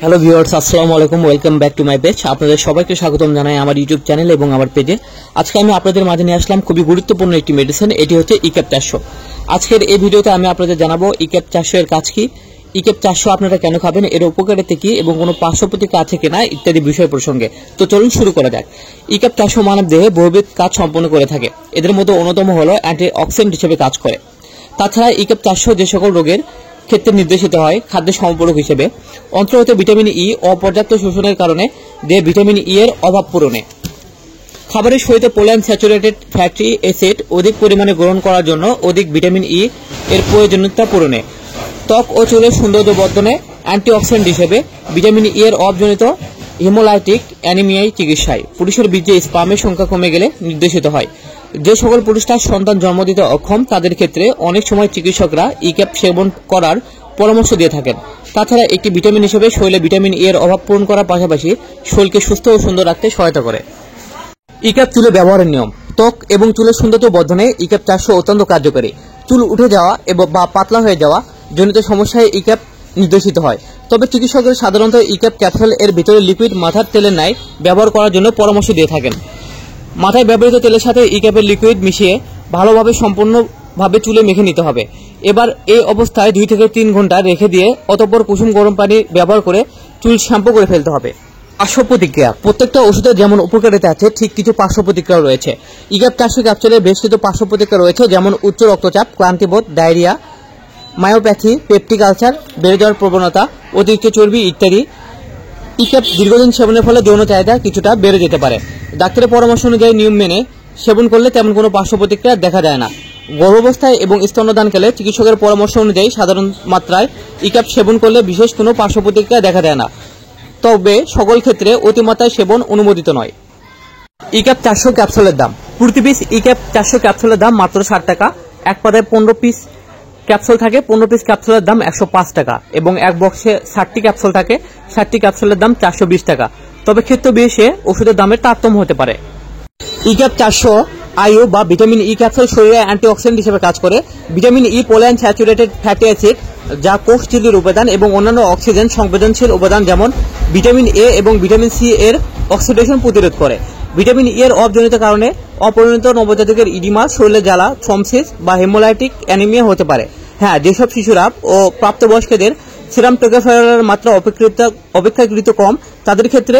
Hello viewers, আসসালামু আলাইকুম। Welcome back to my page. আপনাদের সবাইকে স্বাগতম জানাই আমার ইউটিউব চ্যানেল এবং আমার পেজে। আজকে আমি আপনাদের মাঝে নিয়ে আসলাম খুবই গুরুত্বপূর্ণ একটি মেডিসিন। এটি হচ্ছে ইক্যাপ 400। আজকের এই ভিডিওতে আমি আপনাদের জানাবো ইক্যাপ 400 এর কাজ কি, ইক্যাপ 400 আপনারা কেন খাবেন, এর উপকারিতা কি এবং কোনো পার্শ্ব প্রতিক্রিয়া আছে কিনা ইত্যাদি বিষয় প্রসঙ্গে। তো চলুন শুরু করা যাক। ইক্যাপ 400 মানব দেহে বহুবিধ কাজ সম্পন্ন করে থাকে। এদের মধ্যে অন্যতম হলো অ্যান্টিঅক্সিডেন্ট হিসেবে কাজ করে। তাছাড়া ইক্যাপ 400 যে সকল রোগের ক্ষেত্রে নির্দেশিত হয় খাদ্যের সম্পূরক হিসেবে, অন্তর্গত ভিটামিন ই অপর্যাপ্ত শোষণের কারণে দেহে ভিটামিন ই এর অভাব পূরণে, খাবারের সহিত পলিআনস্যাচুরেটেড ফ্যাটি অ্যাসিড অধিক পরিমাণে গ্রহণ করার জন্য অধিক ভিটামিন ই এর প্রয়োজনীয়তা পূরণে, ত্বক ও চুলের সৌন্দর্য বর্ধনে অ্যান্টিঅক্সিডেন্ট হিসেবে ভিটামিন ই এর অভাবজনিত হিমোলাইটিক অ্যানিমিয়ায় চিকিৎসায়, পুরুষের বীর্যে স্পামের সংখ্যা কমে গেলে নির্দেশিত হয়। যে সকল পুরুষরা সন্তান জন্ম দিতে অক্ষম তাদের ক্ষেত্রে অনেক সময় চিকিৎসকরা ইক্যাপ সেবন করার পরামর্শ দিয়ে থাকেন। তাছাড়া একটি ভিটামিন হিসেবে শরীরে ভিটামিন ই এর অভাব পূরণ করার পাশাপাশি শরীরকে সুস্থ ও সুন্দর রাখতে সহায়তা করে। ইক্যাপ চুলে ব্যবহারের নিয়ম। ত্বক এবং চুলের সৌন্দর্য বর্ধনে ইক্যাপ 400 অত্যন্ত কার্যকরী। চুল উঠে যাওয়া বা পাতলা হয়ে যাওয়া জনিত সমস্যায় ইক্যাপ নির্দেশিত হয়। তবে চিকিৎসকরা সাধারণত ইক্যাপ ক্যাপসুল এর ভিতরে লিকুইড মাথার তেলের ন্যায় ব্যবহার করার জন্য পরামর্শ দিয়ে থাকেন। মাথায় ব্যবহৃত তেলের সাথে ইক্যাপের লিকুইড মিশিয়ে ভালোভাবে সম্পূর্ণভাবে চুলে মেখে নিতে হবে। এবার এই অবস্থায় 2 থেকে 3 ঘন্টা রেখে দিয়ে অতঃপর কুসুম গরম পানি ব্যবহার করে চুল শ্যাম্পু করে ফেলতে হবে। পার্শ্ব প্রতিক্রিয়া। প্রত্যেকটা ওষুধের যেমন উপকারিতা আছে ঠিক কিছু পার্শ্ব প্রতিক্রিয়া রয়েছে। ইক্যাপ 400 ক্যাপসুলের বেশ কিছু পার্শ্ব প্রতিক্রিয়া রয়েছে, যেমন উচ্চ রক্তচাপ, ক্লান্তিবোধ, ডায়রিয়া, মায়োপ্যাথি, পেপটিক আলসার, বেড়ে যাওয়ার প্রবণতা, অতিরিক্ত চর্বি ইত্যাদি। ইক্যাপ দীর্ঘদিন সেবনের ফলে যৌন চাহিদা কিছুটা বেড়ে যেতে পারে। ডাক্তারের পরামর্শ অনুযায়ী নিয়ম মেনে সেবন করলে তেমন কোনো পার্শ্ব প্রতিক্রিয়া দেখা যায় না। গর্ভাবস্থায় এবং স্তন্যদানকালে চিকিৎসকের পরামর্শ অনুযায়ী সাধারণ মাত্রায় ইক্যাপ সেবন করলে বিশেষ কোনো পার্শ্ব প্রতিক্রিয়া দেখা দেয় না, তবে সকল ক্ষেত্রে অতিমাত্রায় সেবন অনুমোদিত নয়। ইক্যাপ 400 ক্যাপসুলের দাম। প্রতি পিস ইক্যাপ 400 ক্যাপসুলের দাম মাত্র 60 টাকা। এক পাতায় 15 পিস ক্যাপসুল থাকে। 15 পিস ক্যাপসুলের দাম 105 টাকা এবং এক বক্সে 60টি ক্যাপসুল থাকে। 60টি ক্যাপসুলের দাম 420 টাকা। তবে ক্ষেত্র বিশেষে ওষুধের দামের তারতম্য হতে পারে। ইক্যাপ 400 আইও বা ভিটামিন ই ক্যাপসুল শরীরে অ্যান্টিঅক্সিডেন্ট হিসেবে কাজ করে। Vitamin E polyunsaturated fatty acid যা কোষ ঝিল্লির উপাদান এবং অন্যান্য অক্সিজেন সংবেদনশীল উপাদান যেমন ভিটামিন এ এবং ভিটামিন সি এর অক্সিডেশন প্রতিরোধ করে। ভিটামিন ই এর অভাবজনিত কারণে অপরিণত নবজাতকের ইডিমা, শরীরে জ্বালা, থ্রম্বসিস বা হেমোলাইটিক অ্যানিমিয়া হতে পারে। হ্যাঁ, যেসব শিশুরা ও প্রাপ্তবয়স্কদের সিরাম টোকোফেরলের মাত্রা অপেক্ষাকৃত কম তাদের ক্ষেত্রে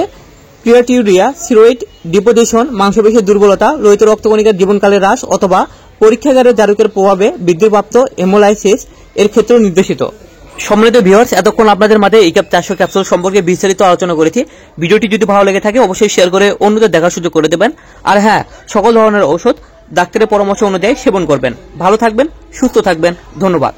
ক্রিয়েটিউরিয়া, স্টেরয়েড ডিপোজিশন, মাংসপেশির দুর্বলতা, লোহিত রক্তকণিকার জীবনকালের হ্রাস অথবা পরীক্ষাগারের জারকের প্রভাবে বৃদ্ধিপ্রাপ্ত হেমোলাইসিস এর ক্ষেত্রেও নির্দেশিত। সম্মানিত ভিউয়ার্স, এতক্ষণ আপনাদের মাঝে ইক্যাপ 400 ক্যাপসুল সম্পর্কে বিস্তারিত আলোচনা করেছি। ভিডিওটি যদি ভালো লেগে থাকে অবশ্যই শেয়ার করে অন্যদের দেখার সুযোগ করে দেবেন। আর হ্যাঁ, সকল ধরনের ঔষধ ডাক্তারের পরামর্শ অনুযায়ী সেবন করবেন। ভালো থাকবেন, সুস্থ থাকবেন। ধন্যবাদ।